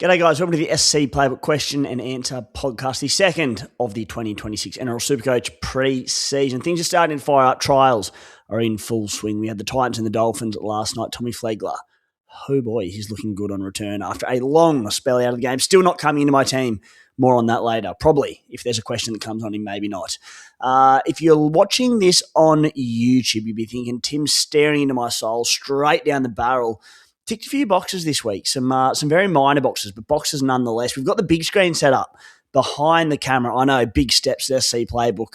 G'day guys, welcome to the SC Playbook question and answer podcast, the second of the 2026 NRL Supercoach pre-season. Things are starting to fire up. Trials are in full swing. We had the Titans and the Dolphins last night. Tommy Flegler, oh boy, he's looking good on return after a long spell out of the game. Still not coming into my team. More on that later. Probably, if there's a question that comes on him, maybe not. If you're watching this on YouTube, you'd be thinking, Tim's staring into my soul, straight down the barrel. Ticked a few boxes this week, some very minor boxes, but boxes nonetheless. We've got the big screen set up behind the camera. I know, big steps to SC Playbook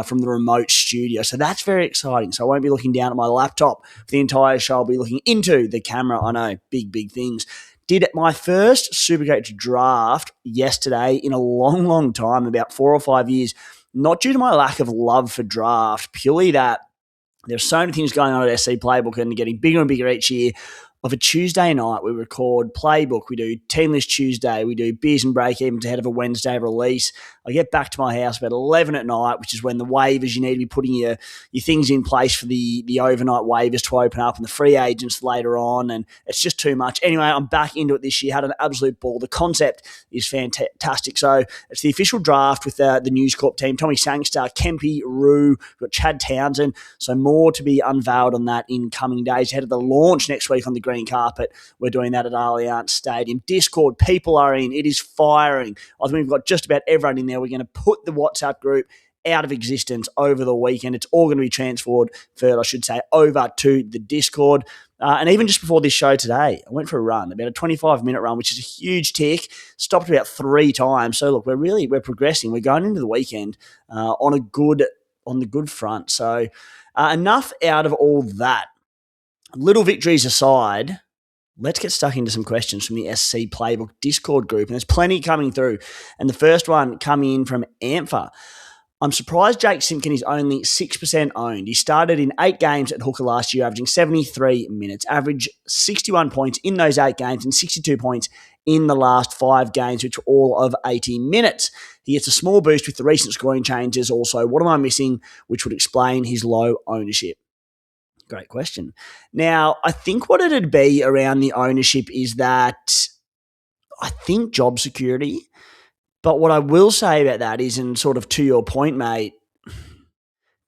from the remote studio. So that's very exciting. So I won't be looking down at my laptop for the entire show. I'll be looking into the camera. I know, big things. Did my first Supercoach draft yesterday in a long time, about 4 or 5 years, not due to my lack of love for draft, purely that there's so many things going on at SC Playbook and getting bigger and bigger each year. Of a Tuesday night, we record Playbook, we do Team List Tuesday, we do Beers and Break Evens ahead of a Wednesday release. I get back to my house about 11 at night, which is when the waivers, you need to be putting your things in place for the overnight waivers to open up and the free agents later on, and it's just too much. Anyway, I'm back into it this year, had an absolute ball. The concept is fantastic. So it's the official draft with the News Corp team, Tommy Sangster, Kempy, Roo, we've got Chad Townsend, so more to be unveiled on that in coming days. Ahead of the launch next week on the green carpet. We're doing that at Allianz Stadium. Discord, people are in. It is firing. I think we've got just about everyone in there. We're going to put the WhatsApp group out of existence over the weekend. It's all going to be transferred, over to the Discord. And even just before this show today, I went for a run, about a 25-minute run, which is a huge tick. Stopped about 3 times. So look, we're progressing. We're going into the weekend on the good front. So enough out of all that. Little victories aside, let's get stuck into some questions from the SC Playbook Discord group. And there's plenty coming through. And the first one coming in from Ampha. I'm surprised Jake Simpkin is only 6% owned. He started in 8 games at hooker last year, averaging 73 minutes, averaged 61 points in those 8 games and 62 points in the last 5 games, which were all of 80 minutes. He gets a small boost with the recent scoring changes also. What am I missing, which would explain his low ownership? Great question. Now, I think what it'd be around the ownership is that I think job security. But what I will say about that is, and sort of to your point, mate,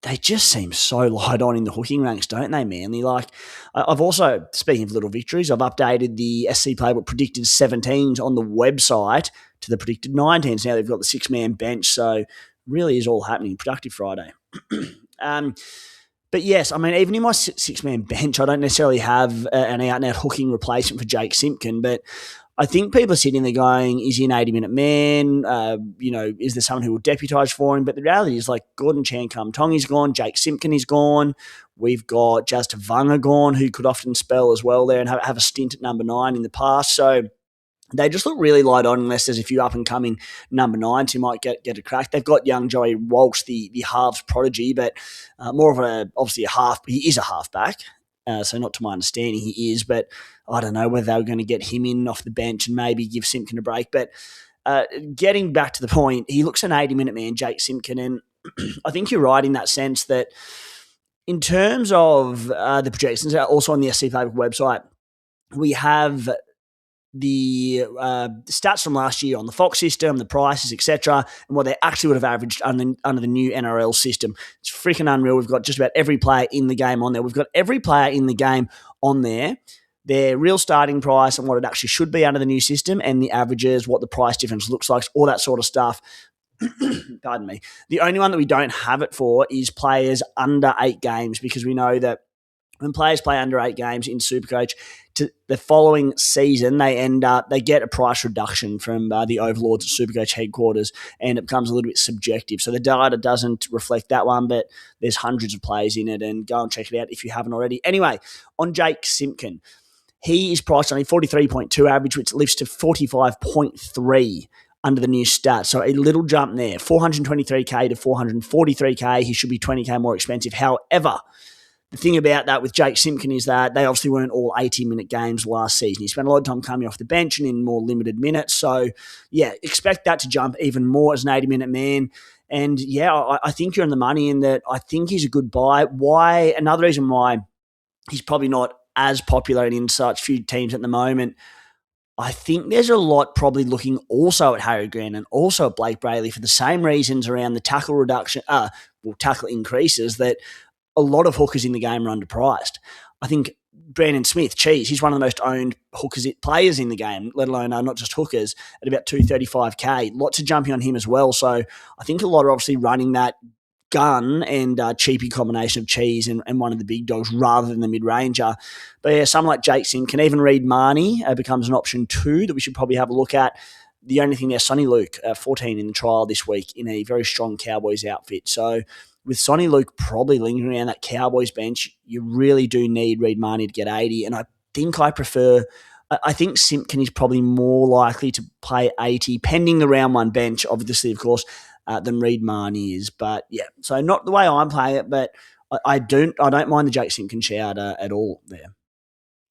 they just seem so light on in the hooking ranks, don't they, Manly? Like, I've also, speaking of little victories, I've updated the SC Playbook predicted 17s on the website to the predicted 19s. Now they've got the 6-man bench, so really is all happening. Productive Friday. But yes, I mean, even in my 6-man bench, I don't necessarily have an out-and-out hooking replacement for Jake Simpkin, but I think people are sitting there going, is he an 80-minute man? Is there someone who will deputise for him? But the reality is, like, Gordon Chan-Kum-Tongi's gone, Jake Simpkin is gone, we've got Jazz Tavanga gone, who could often spell as well there and have a stint at number 9 in the past. So they just look really light on unless there's a few up-and-coming number 9s who might get a crack. They've got young Joey Walsh, the halves prodigy, but more of obviously a half. He is a halfback, so not to my understanding he is, but I don't know whether they were going to get him in off the bench and maybe give Simpkin a break. But getting back to the point, he looks an 80-minute man, Jake Simpkin, and I think you're right in that sense that in terms of the projections, also on the SC Playbook website, we have the stats from last year on the Fox system, the prices, etc., and what they actually would have averaged under the new NRL system. It's freaking unreal. We've got just about every player in the game on there. We've got every player in the game on there, their real starting price and what it actually should be under the new system, and the averages, what the price difference looks like, all that sort of stuff. Pardon me. The only one that we don't have it for is players under 8 games, because we know that when players play under 8 games in Supercoach, to the following season, they get a price reduction from the overlords at Supercoach headquarters, and it becomes a little bit subjective. So the data doesn't reflect that one, but there's hundreds of players in it, and go and check it out if you haven't already. Anyway, on Jake Simpkin, he is priced on a 43.2 average, which lifts to 45.3 under the new stats. So a little jump there, 423K to 443K. He should be 20K more expensive. However, the thing about that with Jake Simpkin is that they obviously weren't all 80-minute games last season. He spent a lot of time coming off the bench and in more limited minutes. So, yeah, expect that to jump even more as an 80-minute man. And, yeah, I think you're on the money in that. I think he's a good buy. Another reason why he's probably not as popular and in such few teams at the moment, I think there's a lot probably looking also at Harry Grant and also at Blake Brayley for the same reasons around the tackle reduction, tackle increases, that a lot of hookers in the game are underpriced. I think Brandon Smith, he's one of the most owned hookers players in the game, let alone not just hookers, at about 235K. Lots of jumping on him as well. So I think a lot are obviously running that gun and cheapy combination of Cheese and one of the big dogs rather than the mid-ranger. But yeah, someone like Jake Simkin, even Reed Marnie becomes an option too that we should probably have a look at. The only thing there, Sonny Luke, 14 in the trial this week in a very strong Cowboys outfit. So with Sonny Luke probably lingering around that Cowboys bench, you really do need Reed Marnie to get 80. And I think Simpkin is probably more likely to play 80, pending the round one bench, obviously, of course, than Reed Marnie is. But yeah, so not the way I'm playing it, but I don't mind the Jake Simpkin shout at all there.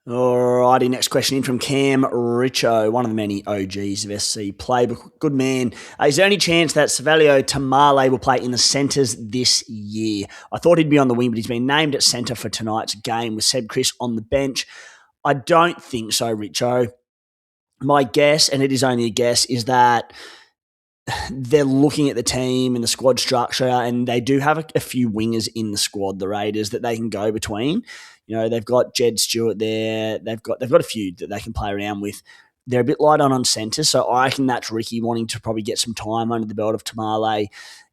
Alrighty, next question in from Cam Richo, one of the many OGs of SC Playbook. Good man. Is there any chance that Savalio Tamale will play in the centres this year? I thought he'd be on the wing, but he's been named at centre for tonight's game with Seb Chris on the bench. I don't think so, Richo. My guess, and it is only a guess, is that they're looking at the team and the squad structure, and they do have a few wingers in the squad, the Raiders, that they can go between. You know, they've got Jed Stewart there. They've got a few that they can play around with. They're a bit light on centre, so I reckon that's Ricky wanting to probably get some time under the belt of Tamale.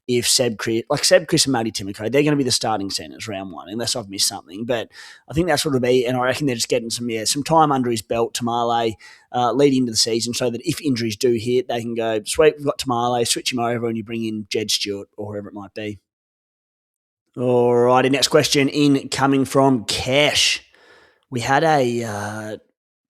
If Seb Chris and Matty Timoko, they're going to be the starting centres round one, unless I've missed something. But I think that's what it'll be, and I reckon they're just getting some time under his belt, Tamale, leading into the season, so that if injuries do hit, they can go, sweet, we've got Tamale, switch him over, and you bring in Jed Stewart or whoever it might be. All righty, next question in coming from Cash. We had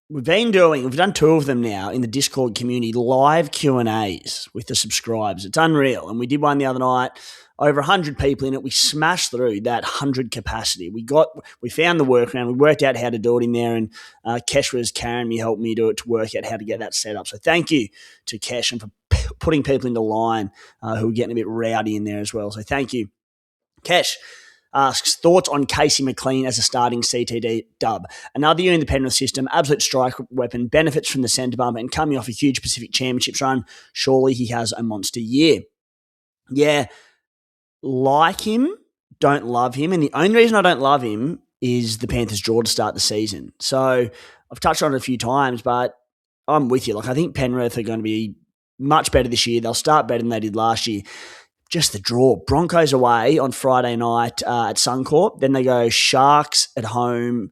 we've done two of them now in the Discord community, live Q&As with the subscribers. It's unreal. And we did one the other night, over 100 people in it. We smashed through that 100 capacity. We found the workaround. We worked out how to do it in there, and Kesh was carrying me, helped me do it to work out how to get that set up. So thank you to Kesh and for putting people into line who were getting a bit rowdy in there as well. So thank you. Kesh asks, thoughts on Casey McLean as a starting CTD dub. Another year in the Penrith system, absolute strike weapon, benefits from the centre bump, and coming off a huge Pacific Championships run, surely he has a monster year. Yeah, like him, don't love him, and the only reason I don't love him is the Panthers draw to start the season. So I've touched on it a few times, but I'm with you. Like, I think Penrith are going to be much better this year. They'll start better than they did last year. Just the draw. Broncos away on Friday night at Suncorp. Then they go Sharks at home.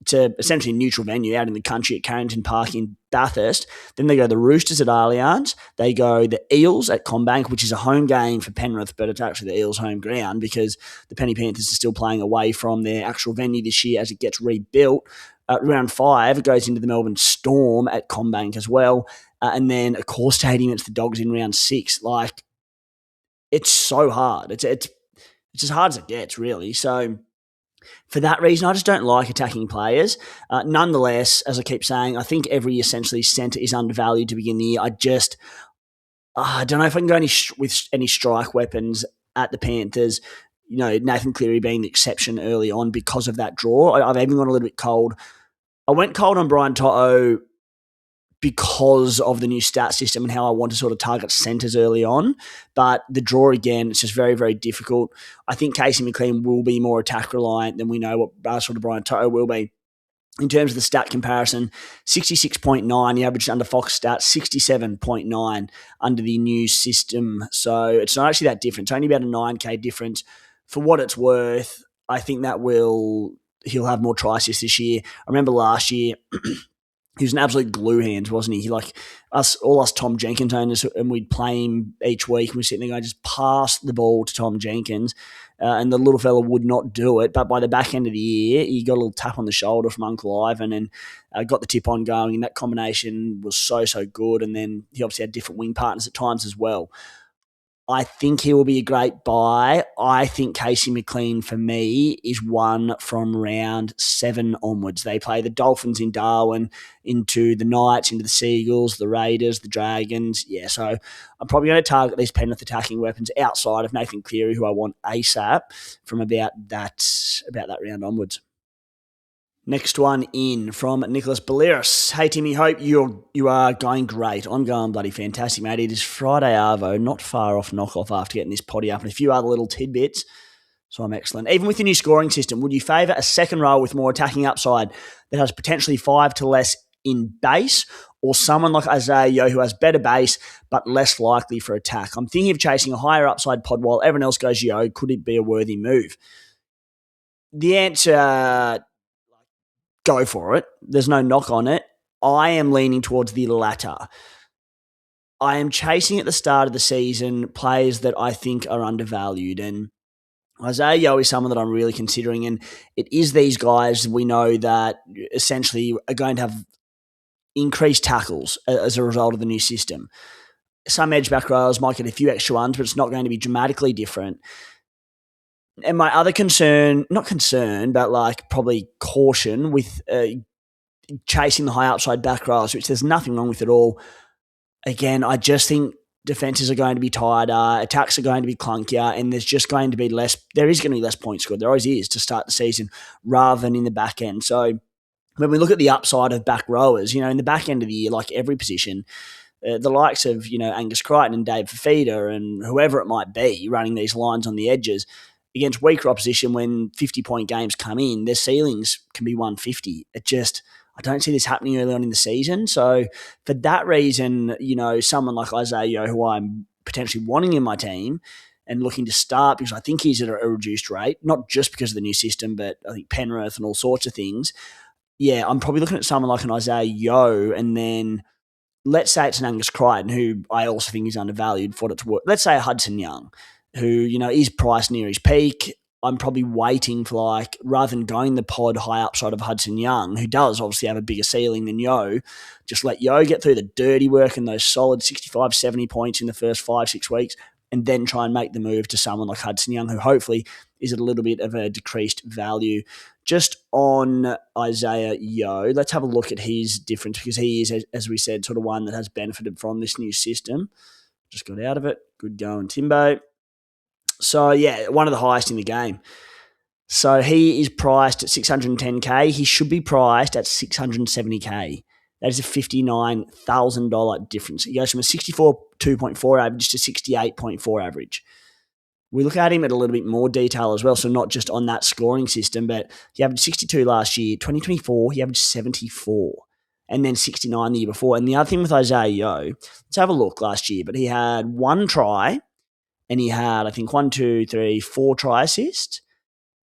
To essentially neutral venue out in the country at Carrington Park in Bathurst. Then they go the Roosters at Allianz. They go the Eels at CommBank, which is a home game for Penrith, but it's actually the Eels' home ground because the Penny Panthers are still playing away from their actual venue this year as it gets rebuilt. Round 5, it goes into the Melbourne Storm at CommBank as well. And then, of course, Stadium, it's the Dogs in round 6. Like, it's so hard. It's as hard as it gets, really. So for that reason, I just don't like attacking players. Nonetheless, as I keep saying, I think every essentially centre is undervalued to begin the year. I don't know if I can go with any strike weapons at the Panthers. You know, Nathan Cleary being the exception early on because of that draw. I've even gone a little bit cold. I went cold on Brian To'o because of the new stat system and how I want to sort of target centres early on. But the draw, again, it's just very, very difficult. I think Casey McLean will be more attack reliant than we know what sort of Brian To'o will be. In terms of the stat comparison, 66.9, the average under Fox stats, 67.9 under the new system. So it's not actually that different. It's only about a 9K difference. For what it's worth, I think that he'll have more try assists this year. I remember last year, he was an absolute glue hand, wasn't he? He all us Tom Jenkins owners, and we'd play him each week, and we're sitting there going, just pass the ball to Tom Jenkins, and the little fella would not do it. But by the back end of the year, he got a little tap on the shoulder from Uncle Ivan and got the tip on going, and that combination was so, so good. And then he obviously had different wing partners at times as well. I think he will be a great buy. I think Casey McLean, for me, is one from round 7 onwards. They play the Dolphins in Darwin, into the Knights, into the Seagulls, the Raiders, the Dragons. Yeah, so I'm probably going to target these Penrith attacking weapons outside of Nathan Cleary, who I want ASAP, from about that round onwards. Next one in from Nicholas Baleris. Hey, Timmy, hope you are going great. I'm going bloody fantastic, mate. It is Friday Arvo, not far off knockoff after getting this potty up and a few other little tidbits. So I'm excellent. Even with the new scoring system, would you favour a second row with more attacking upside that has potentially 5 to less in base, or someone like Isaiah Yeo who has better base but less likely for attack? I'm thinking of chasing a higher upside pod while everyone else goes Yeo. Could it be a worthy move? The answer, go for it. There's no knock on it. I am leaning towards the latter. I am chasing at the start of the season players that I think are undervalued, and Isaiah Yeo is someone that I'm really considering, and it is these guys we know that essentially are going to have increased tackles as a result of the new system. Some edge-back rowers might get a few extra ones, but it's not going to be dramatically different. And my other concern, not concern, but like probably caution with chasing the high upside back rowers, which there's nothing wrong with at all. Again, I just think defenses are going to be tighter, attacks are going to be clunkier, and there's just going to be less. There is going to be less points scored. There always is to start the season, rather than in the back end. So when we look at the upside of back rowers, in the back end of the year, like every position, the likes of Angus Crichton and Dave Fafita and whoever it might be running these lines on the edges against weaker opposition, when 50-point games come in, their ceilings can be 150. I don't see this happening early on in the season. So for that reason, someone like Isaiah Yeo, who I'm potentially wanting in my team and looking to start because I think he's at a reduced rate, not just because of the new system, but I think Penrith and all sorts of things. Yeah, I'm probably looking at someone like an Isaiah Yeo, and then let's say it's an Angus Crichton, who I also think is undervalued for what it's worth. Let's say a Hudson Young, who, is priced near his peak. I'm probably waiting for, rather than going the pod high upside of Hudson Young, who does obviously have a bigger ceiling than Yeo, just let Yeo get through the dirty work and those solid 65, 70 points in the first 5-6 weeks, and then try and make the move to someone like Hudson Young, who hopefully is at a little bit of a decreased value. Just on Isaiah Yeo, let's have a look at his difference, because he is, as we said, sort of one that has benefited from this new system. Just got out of it. Good going, Timbo. So, yeah, one of the highest in the game. So he is priced at $610K. He should be priced at $670K. That is a $59,000 difference. He goes from a 64.2.4 average to 68.4 average. We look at him at a little bit more detail as well, so not just on that scoring system, but he averaged 62 last year. 2024, he averaged 74, and then 69 the year before. And the other thing with Isaiah Yeo, let's have a look last year, but he had one try, and he had, I think, 4 try assists.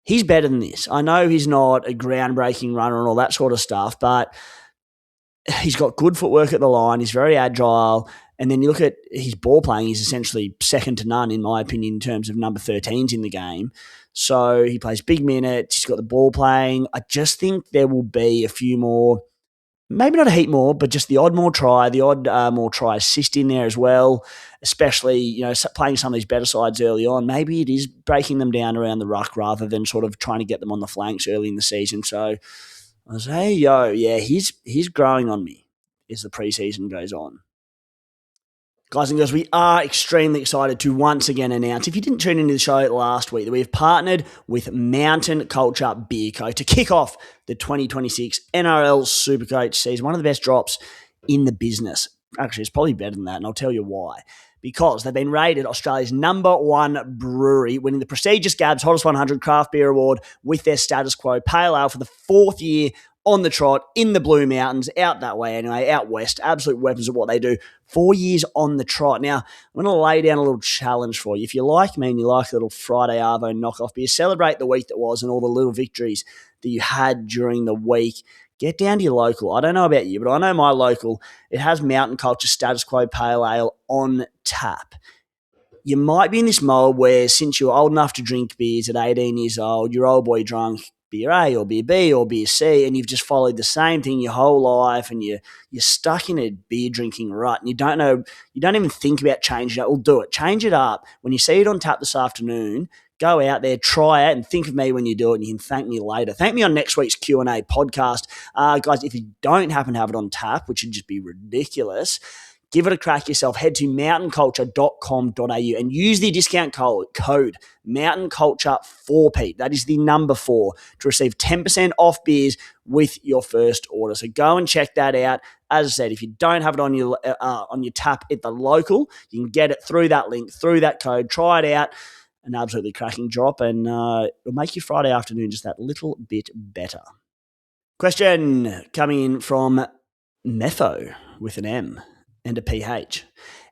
He's better than this. I know he's not a groundbreaking runner and all that sort of stuff, but he's got good footwork at the line. He's very agile. And then you look at his ball playing, he's essentially second to none, in my opinion, in terms of number 13s in the game. So he plays big minutes. He's got the ball playing. I just think there will be a few more, maybe not a heap more, but just the odd more try assist in there as well, especially, playing some of these better sides early on. Maybe it is breaking them down around the ruck rather than sort of trying to get them on the flanks early in the season. So I was, hey, yeah, he's growing on me as the preseason goes on. Guys and girls, we are extremely excited to once again announce, if you didn't tune into the show last week, that we have partnered with Mountain Culture Beer Co. to kick off the 2026 NRL Supercoach season. One of the best drops in the business. Actually, it's probably better than that, and I'll tell you why. Because they've been rated Australia's #1 brewery, winning the prestigious Gabs Hottest 100 Craft Beer Award with their status quo Pale Ale for the 4th year on the trot in the Blue Mountains, out that way anyway, out west. Absolute weapons of what they do. 4 years on the trot. Now, I'm going to lay down a little challenge for you. If you like me and you like a little Friday Arvo knockoff beer, celebrate the week that was and all the little victories that you had during the week. Get down to your local. I don't know about you, but I know my local. It has Mountain Culture Status Quo Pale Ale on tap. You might be in this mold where, since you're old enough to drink beers at 18 years old, your old boy drunk beer A or beer B or beer C, and you've just followed the same thing your whole life, and you're stuck in a beer drinking rut, and you don't even think about changing it. Well, do it. Change it up. When you see it on tap this afternoon, go out there, try it, and think of me when you do it, and you can thank me later. Thank me on next week's Q&A podcast. Guys, if you don't happen to have it on tap, which would just be ridiculous, Give it a crack yourself. Head to mountainculture.com.au and use the discount code MountainCulture4, That is the number 4 to receive 10% off beers with your first order. So go and check that out. As I said, if you don't have it on your tap at the local, you can get it through that link, through that code. Try it out. An absolutely cracking drop, and it'll make your Friday afternoon just that little bit better. Question coming in from Mefo with an M and a PH.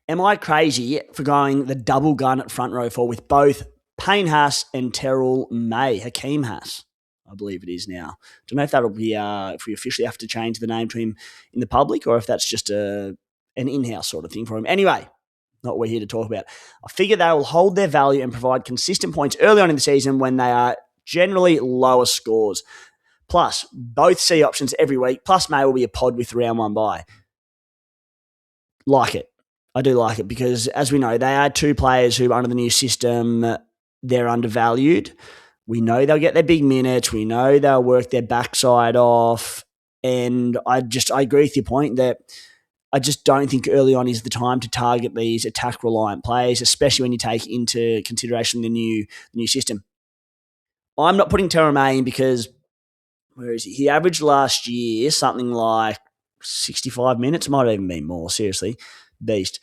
Am I crazy for going the double gun at front row 4 with both Payne Haas and Terrell May? Hakeem Haas, I believe it is now. Don't know if that'll be if we officially have to change the name to him in the public or if that's just an in-house sort of thing for him. Anyway, not what we're here to talk about. I figure they will hold their value and provide consistent points early on in the season when they are generally lower scores. Plus, both C options every week, plus May will be a pod with round 1 bye. Like it. I do like it because, as we know, they are 2 players who, under the new system, they're undervalued. We know they'll get their big minutes. We know they'll work their backside off. And I agree with your point that I just don't think early on is the time to target these attack-reliant players, especially when you take into consideration the new system. I'm not putting Terrell May in because, where is he? He averaged last year something like 65 minutes. Might have even been more, seriously. Beast.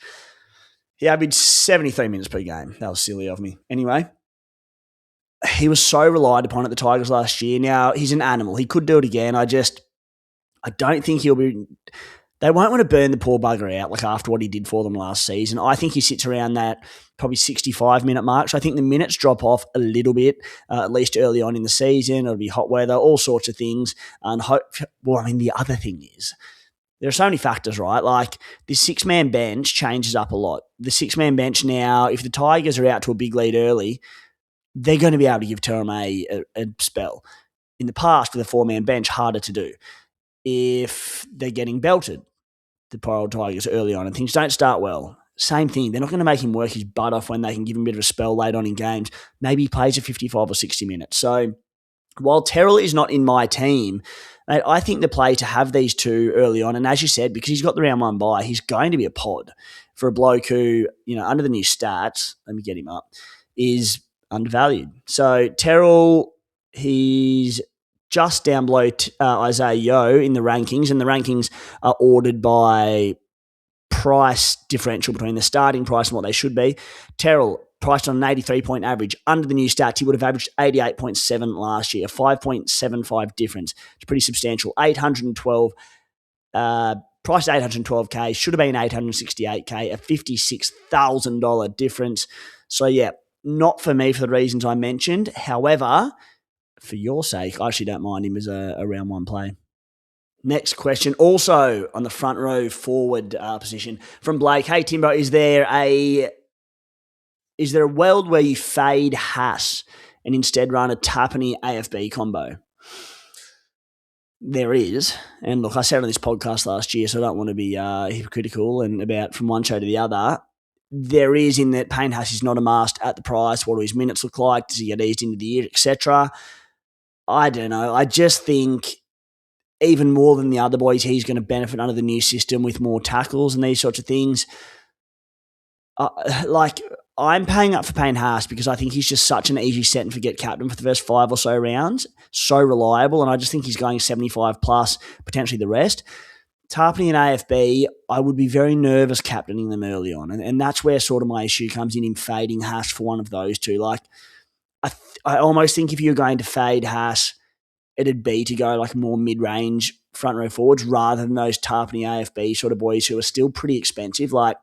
He averaged 73 minutes per game. That was silly of me. Anyway, he was so relied upon at the Tigers last year. Now, he's an animal. He could do it again. I don't think he'll be... They won't want to burn the poor bugger out like after what he did for them last season. I think he sits around that probably 65-minute mark. So I think the minutes drop off a little bit, at least early on in the season. It'll be hot weather, all sorts of things. And the other thing is, there are so many factors, right? Like this 6-man bench changes up a lot. The 6-man bench now, if the Tigers are out to a big lead early, they're going to be able to give Terrell May a spell. In the past, with a 4-man bench, harder to do. If they're getting belted, the poor old Tigers early on and things don't start well, same thing. They're not going to make him work his butt off when they can give him a bit of a spell late on in games. Maybe he plays a 55 or 60 minutes. So while Terrell is not in my team, mate, I think the play to have these 2 early on, and as you said, because he's got the round 1 bye, he's going to be a pod for a bloke who, under the new stats, let me get him up, is undervalued. So Terrell, he's just down below Isaiah Yeo in the rankings, and the rankings are ordered by price differential between the starting price and what they should be. Terrell, priced on an 83-point average. Under the new stats, he would have averaged 88.7 last year, a 5.75 difference. It's pretty substantial. 812, priced at $812K, should have been $868K, a $56,000 difference. So, yeah, not for me for the reasons I mentioned. However, for your sake, I actually don't mind him as a round 1 play. Next question, also on the front row forward position from Blake. Hey, Timbo, is there a world where you fade Haas and instead run a Tapani AFB combo? There is. And look, I said on this podcast last year, so I don't want to be hypocritical and about from one show to the other. There is, in that Payne Haas is not amassed at the price. What do his minutes look like? Does he get eased into the year, etc.? I don't know. I just think even more than the other boys, he's going to benefit under the new system with more tackles and these sorts of things. I'm paying up for Payne Haas because I think he's just such an easy set and forget captain for the first 5 or so rounds. So reliable, and I just think he's going 75 plus, potentially the rest. Tarpany and AFB, I would be very nervous captaining them early on, and that's where sort of my issue comes in fading Haas for one of those two. Like, I almost think if you're going to fade Haas, it'd be to go like more mid-range front row forwards rather than those Tarpany AFB sort of boys who are still pretty expensive. Like,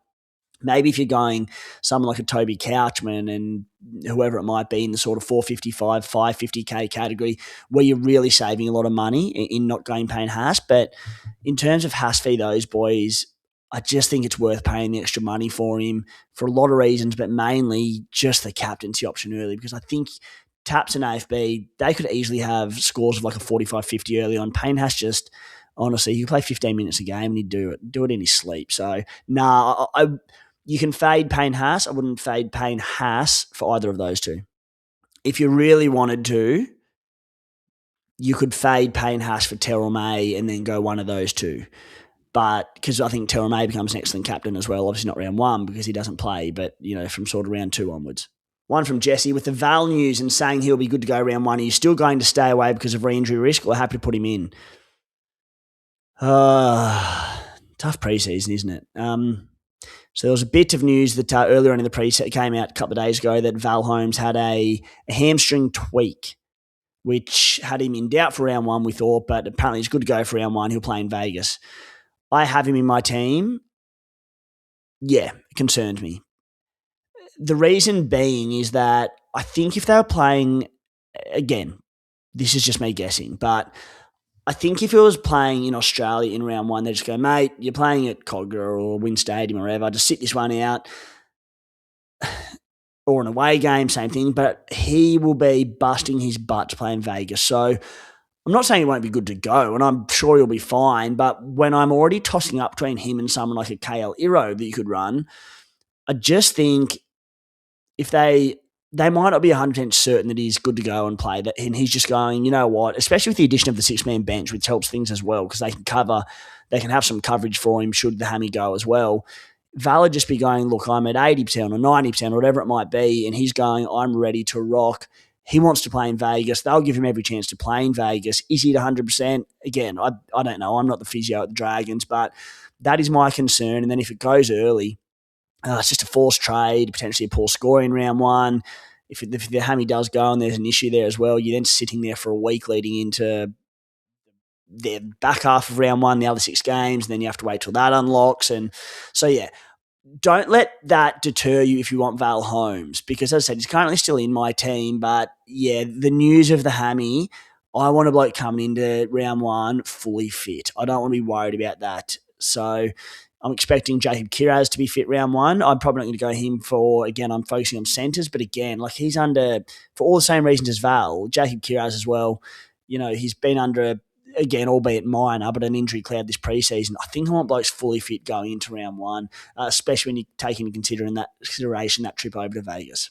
maybe if you're going someone like a Toby Couchman and whoever it might be in the sort of 455, 550K category where you're really saving a lot of money in not going Payne Haas. But in terms of Haas fee, those boys, I just think it's worth paying the extra money for him for a lot of reasons, but mainly just the captaincy option early, because I think Taps and AFB, they could easily have scores of like a 45, 50 early on. Payne Haas just, honestly, you play 15 minutes a game and he'd do it in his sleep. So, you can fade Payne Haas. I wouldn't fade Payne Haas for either of those two. If you really wanted to, you could fade Payne Haas for Terrell May and then go one of those two. But because I think Terrell May becomes an excellent captain as well. Obviously not round 1 because he doesn't play, but, from sort of round 2 onwards. One from Jesse, with the Val news and saying he'll be good to go round 1, are you still going to stay away because of re-injury risk, or happy to put him in? Tough preseason, isn't it? So there was a bit of news that earlier on in the preseason came out a couple of days ago that Val Holmes had a hamstring tweak, which had him in doubt for round 1, we thought, but apparently he's good to go for round 1. He'll play in Vegas. I have him in my team. Yeah, it concerns me. The reason being is that I think if they were playing, again, this is just me guessing, but I think if it was playing in Australia in round 1, they'd just go, mate, you're playing at Cogger or Wynn Stadium or wherever, just sit this one out. Or an away game, same thing, but he will be busting his butt to play in Vegas. So I'm not saying he won't be good to go, and I'm sure he'll be fine, but when I'm already tossing up between him and someone like a KL Iro that you could run, I just think if they might not be 100% certain that he's good to go and play, that, and he's just going, you know what, especially with the addition of the 6-man bench, which helps things as well, because they can have some coverage for him should the hammy go as well. Val would just be going, look, I'm at 80% or 90% or whatever it might be, and he's going, I'm ready to rock. He wants to play in Vegas. They'll give him every chance to play in Vegas. Is he at 100%? Again, I don't know. I'm not the physio at the Dragons, but that is my concern. And then if it goes early, it's just a forced trade, potentially a poor score in round 1. If the hammy does go and there's an issue there as well, you're then sitting there for a week leading into the back half of round 1, the other 6 games, and then you have to wait till that unlocks. And so, yeah, don't let that deter you if you want Val Holmes, because as I said, he's currently still in my team, but yeah, the news of the hammy, I want a bloke coming into round 1 fully fit. I don't want to be worried about that. So I'm expecting Jacob Kiraz to be fit round 1. I'm probably not going to go him for, again, I'm focusing on centres, but again, like he's under, for all the same reasons as Val, Jacob Kiraz as well, he's been under again, albeit minor, but an injury cloud this preseason. I think I want blokes fully fit going into round 1, especially when you take into consideration that trip over to Vegas.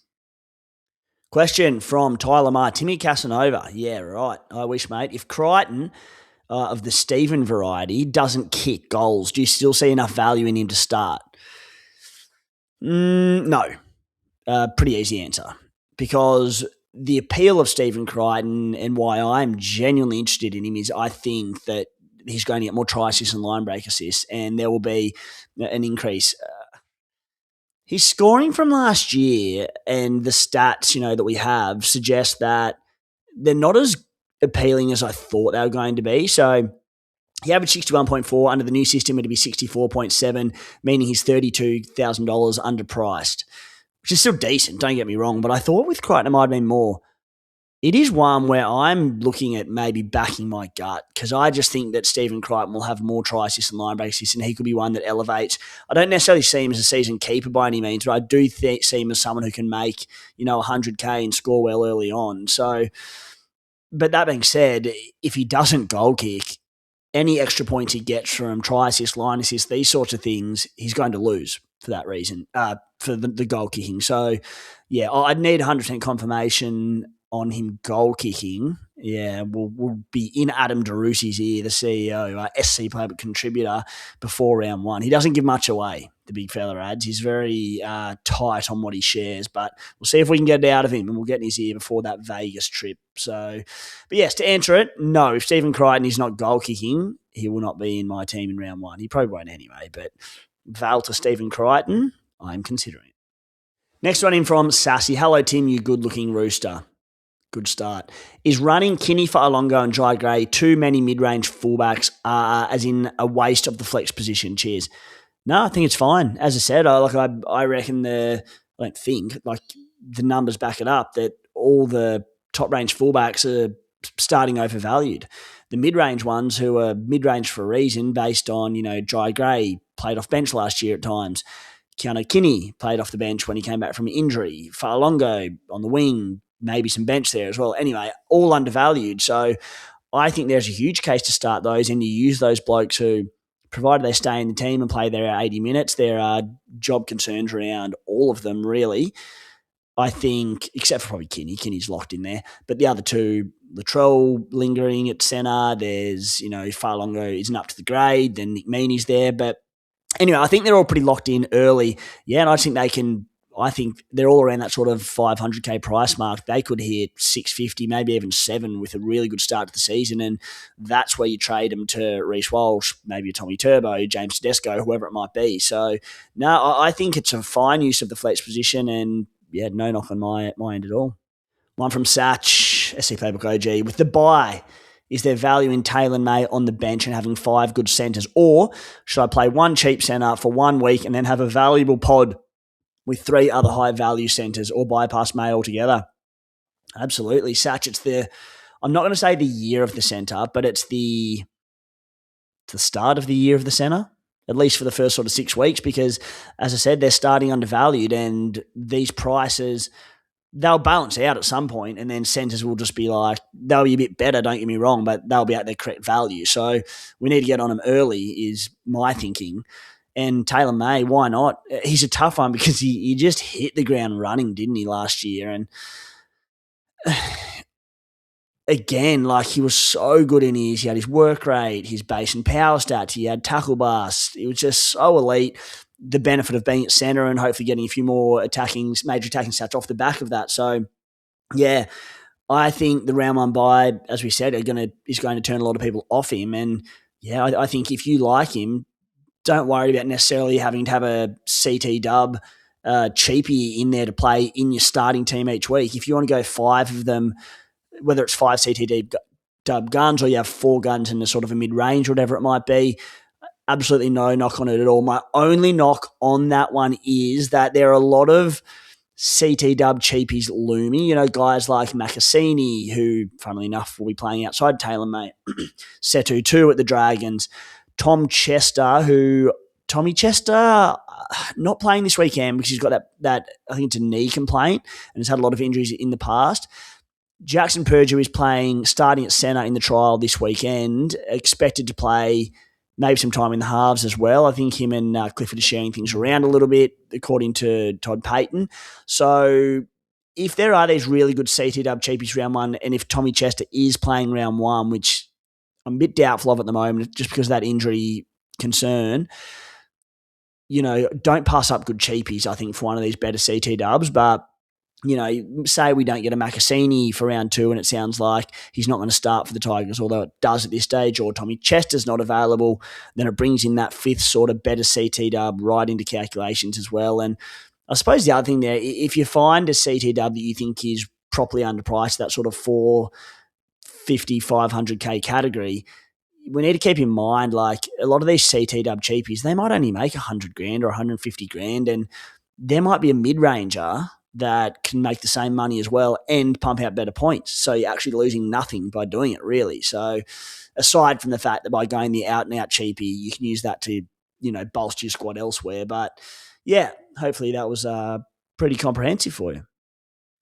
Question from Tyler Marr. Timmy Casanova. Yeah, right. I wish, mate. If Crichton, of the Stephen variety, doesn't kick goals, do you still see enough value in him to start? No. Pretty easy answer. Because the appeal of Stephen Crichton and why I'm genuinely interested in him is I think that he's going to get more try assists and line break assists, and there will be an increase. His scoring from last year and the stats, that we have suggest that they're not as appealing as I thought they were going to be. So he averaged 61.4. Under the new system, it'd be 64.7, meaning he's $32,000 underpriced, which is still decent, don't get me wrong, but I thought with Crichton it might have been more. It is one where I'm looking at maybe backing my gut, because I just think that Stephen Crichton will have more try assists and line break assists, and he could be one that elevates. I don't necessarily see him as a season keeper by any means, but I do see him as someone who can make, 100K and score well early on. So, but that being said, if he doesn't goal kick, any extra points he gets from try assist, line assist, these sorts of things, he's going to lose for that reason, for the goal kicking. So, yeah, I'd need 100% confirmation on him goal kicking. Yeah, we'll be in Adam DeRussi's ear, the CEO, SC Playbook contributor, before round 1. He doesn't give much away, the big fella adds. He's very tight on what he shares, but we'll see if we can get it out of him, and we'll get in his ear before that Vegas trip. So, but yes, to answer it, no, if Stephen Crichton is not goal kicking, he will not be in my team in round 1. He probably won't anyway, but Val to Stephen Crichton, I'm considering. Next one in from Sassy. Hello, Tim, you good-looking rooster. Good start. Is running Kinney for Alongo and Jai Gray too many mid-range fullbacks, as in a waste of the flex position? Cheers. No, I think it's fine. As I said, I reckon I don't think, the numbers back it up, that all the top-range fullbacks are starting overvalued. The mid-range ones, who are mid-range for a reason, based on, Jai Gray played off bench last year at times. Keanu Kinney played off the bench when he came back from injury. Fa'alongo on the wing, maybe some bench there as well. Anyway, all undervalued. So I think there's a huge case to start those, and you use those blokes who, provided they stay in the team and play their 80 minutes, there are job concerns around all of them, really. I think, except for probably Kinney. Kinney's locked in there. But the other two, Latrell lingering at centre. There's, Farlongo isn't up to the grade. Then Nick Meaney's there. But anyway, I think they're all pretty locked in early. Yeah, and I think they're all around that sort of 500K price mark. They could hit 650, maybe even 7 with a really good start to the season. And that's where you trade them to Reece Walsh, maybe a Tommy Turbo, James Tedesco, whoever it might be. So, no, I think it's a fine use of the flex position. And, yeah, no knock on my end at all. One from Satch, SC Playbook OG. With the buy, is there value in Taylor May on the bench and having 5 good centres? Or should I play one cheap centre for 1 week and then have a valuable pod with 3 other high-value centres, or bypass May altogether? Absolutely. Satch, I'm not going to say the year of the centre, but it's the start of the year of the centre, at least for the first sort of 6 weeks, because, as I said, they're starting undervalued, and these prices, they'll balance out at some point, and then centres will just be like, they'll be a bit better, don't get me wrong, but they'll be at their correct value. So we need to get on them early is my thinking. And Taylor May, why not? He's a tough one because he just hit the ground running, didn't he, last year? And again, like, he was so good he had his work rate, his base and power stats, he had tackle bust. It was just so elite. The benefit of being at centre and hopefully getting a few more major attacking stats off the back of that. So, yeah, I think the round 1 bye, as we said, is going to turn a lot of people off him. And, yeah, I think if you like him, don't worry about necessarily having to have a CT dub cheapie in there to play in your starting team each week. If you want to go 5 of them, whether it's 5 CT dub guns or you have 4 guns in the sort of a mid-range or whatever it might be, absolutely no knock on it at all. My only knock on that one is that there are a lot of CT dub cheapies looming. Guys like Macassini, who, funnily enough, will be playing outside Taylor May, Setu 2 at the Dragons, Tommy Chester, not playing this weekend because he's got that I think it's a knee complaint and has had a lot of injuries in the past. Jackson Purdue is starting at centre in the trial this weekend, expected to play maybe some time in the halves as well. I think him and Clifford are sharing things around a little bit, according to Todd Payton. So if there are these really good CT dub cheapies round 1, and if Tommy Chester is playing round 1, which I'm a bit doubtful of at the moment just because of that injury concern, don't pass up good cheapies, I think, for one of these better CT dubs. But, say we don't get a Macassini for round 2 and it sounds like he's not going to start for the Tigers, although it does at this stage, or Tommy Chester's not available, then it brings in that 5th sort of better CT dub right into calculations as well. And I suppose the other thing there, if you find a CT dub that you think is properly underpriced, that sort of 450, 500K category, we need to keep in mind, like, a lot of these CT dub cheapies, they might only make 100 grand or 150 grand, and there might be a mid-ranger that can make the same money as well and pump out better points. So you're actually losing nothing by doing it, really. So aside from the fact that by going the out-and-out cheapie, you can use that to, bolster your squad elsewhere. But, yeah, hopefully that was pretty comprehensive for you.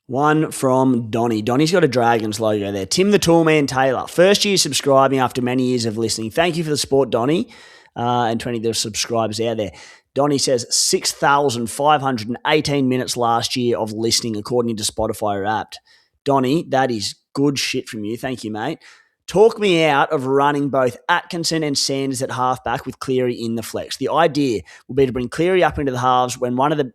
One from Donnie. Donnie's got a Dragons logo there. Tim the Toolman Taylor. First year subscribing after many years of listening. Thank you for the support, Donnie, and 20 of the subscribers out there. Donnie says 6,518 minutes last year of listening according to Spotify Wrapped. Donnie, that is good shit from you. Thank you, mate. Talk me out of running both Atkinson and Sanders at halfback with Cleary in the flex. The idea will be to bring Cleary up into the halves when one of the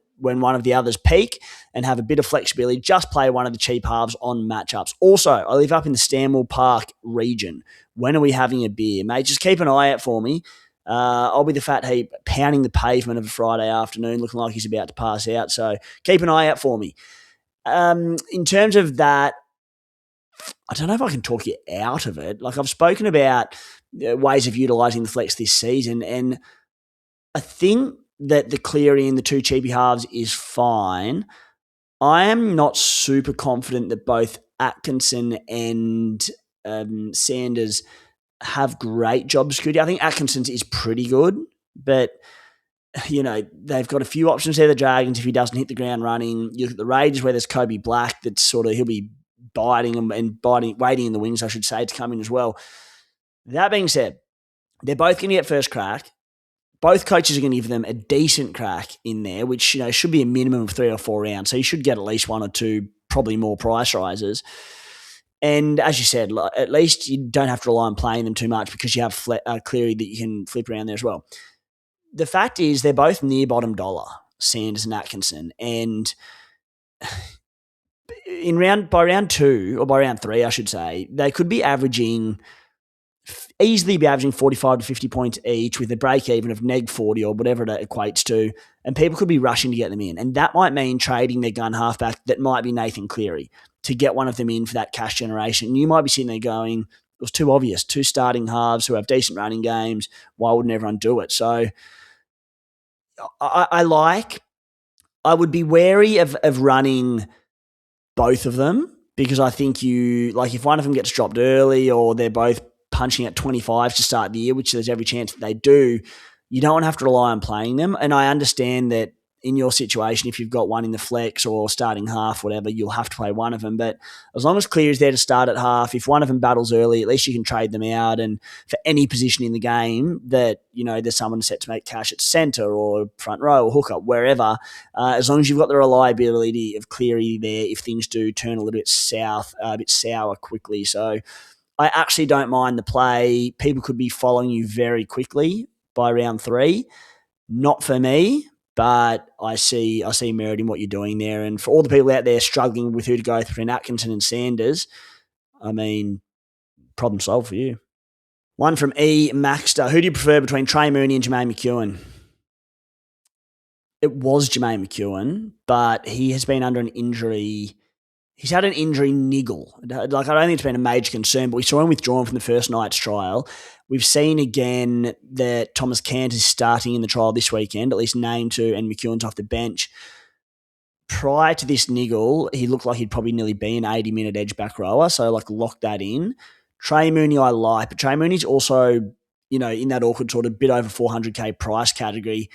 others peak and have a bit of flexibility. Just play one of the cheap halves on matchups. Also, I live up in the Stanwell Park region. When are we having a beer? Mate, just keep an eye out for me. I'll be the fat heap pounding the pavement of a Friday afternoon looking like he's about to pass out. So keep an eye out for me. In terms of that, I don't know if I can talk you out of it. Like, I've spoken about ways of utilising the flex this season, and I think that the Cleary and the 2 cheapie halves is fine. I am not super confident that both Atkinson and Sanders have great job security. I think Atkinson's is pretty good, but they've got a few options there, the Dragons, if he doesn't hit the ground running. You look at the Raiders where there's Kobe Black that's he'll be waiting in the wings, I should say, to come in as well. That being said, they're both going to get first crack. Both coaches are going to give them a decent crack in there, which should be a minimum of 3 or 4 rounds. So you should get at least 1 or 2, probably more price rises. And as you said, at least you don't have to rely on playing them too much because you have Cleary that you can flip around there as well. The fact is they're both near bottom dollar, Sanders and Atkinson. And by round 2, or by round 3, I should say, they could be easily be averaging 45 to 50 points each with a break even of neg 40 or whatever it equates to, and people could be rushing to get them in. And that might mean trading their gun halfback that might be Nathan Cleary to get one of them in for that cash generation. And you might be sitting there going, it was too obvious, 2 starting halves who have decent running games, why wouldn't everyone do it? So I would be wary of running both of them, because I think if one of them gets dropped early or they're both punching at 25 to start the year, which there's every chance that they do, you don't want to have to rely on playing them. And I understand that in your situation, if you've got one in the flex or starting half, whatever, you'll have to play one of them. But as long as Clear is there to start at half, if one of them battles early, at least you can trade them out. And for any position in the game that, there's someone set to make cash at centre or front row or hooker, wherever, as long as you've got the reliability of Cleary there, if things do turn a little bit sour quickly. So I actually don't mind the play. People could be following you very quickly by round 3. Not for me, but I see merit in what you're doing there. And for all the people out there struggling with who to go between Atkinson and Sanders, I mean, problem solved for you. One from E. Maxter. Who do you prefer between Trey Mooney and Jermaine McEwen? It was Jermaine McEwen, but he has been under an injury. He's had an injury niggle. I don't think it's been a major concern, but we saw him withdrawn from the first night's trial. We've seen again that Thomas Cant is starting in the trial this weekend, at least named to, and McEwen's off the bench. Prior to this niggle, he looked like he'd probably nearly be an 80-minute edge back rower, so lock that in. Trey Mooney I like, but Trey Mooney's also, in that awkward sort of bit over 400k price category.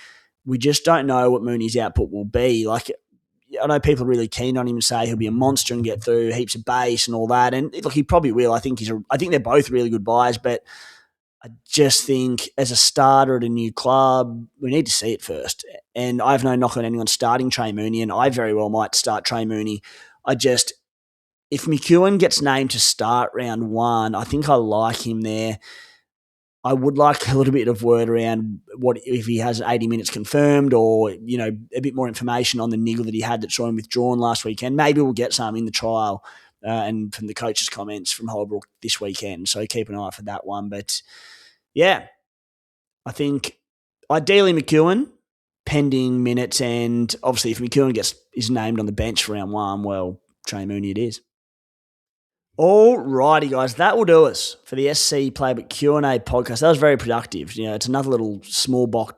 We just don't know what Mooney's output will be. I know people are really keen on him and say he'll be a monster and get through heaps of base and all that. And look, he probably will. I think they're both really good buys, but I just think as a starter at a new club, we need to see it first. And I have no knock on anyone starting Trey Mooney, and I very well might start Trey Mooney. If McEwen gets named to start round 1, I think I like him there. I would like a little bit of word around what if he has 80 minutes confirmed, or a bit more information on the niggle that he had that saw him withdrawn last weekend. Maybe we'll get some in the trial and from the coach's comments from Holbrook this weekend. So keep an eye for that one. But yeah, I think ideally McEwen, pending minutes, and obviously if McEwen is named on the bench for round 1, well, Trey Mooney it is. Alrighty, guys, that will do us for the SC Playbook Q&A podcast. That was very productive. It's another little small box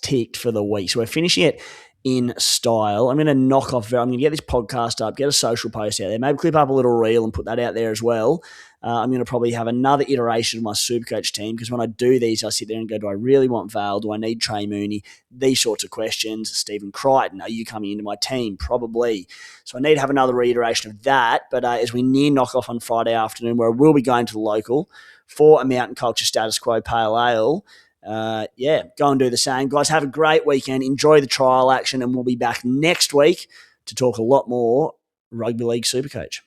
ticked for the week. So we're finishing it in style. I'm going to I'm going to get this podcast up, get a social post out there, maybe clip up a little reel and put that out there as well. I'm going to probably have another iteration of my Supercoach team, because when I do these, I sit there and go, do I really want Vale? Do I need Trey Mooney? These sorts of questions. Stephen Crichton, are you coming into my team? Probably. So I need to have another reiteration of that. But as we near knock off on Friday afternoon, where I will be going to the local for a Mountain Culture Status Quo Pale Ale, go and do the same. Guys, have a great weekend. Enjoy the trial action, and we'll be back next week to talk a lot more Rugby League Supercoach.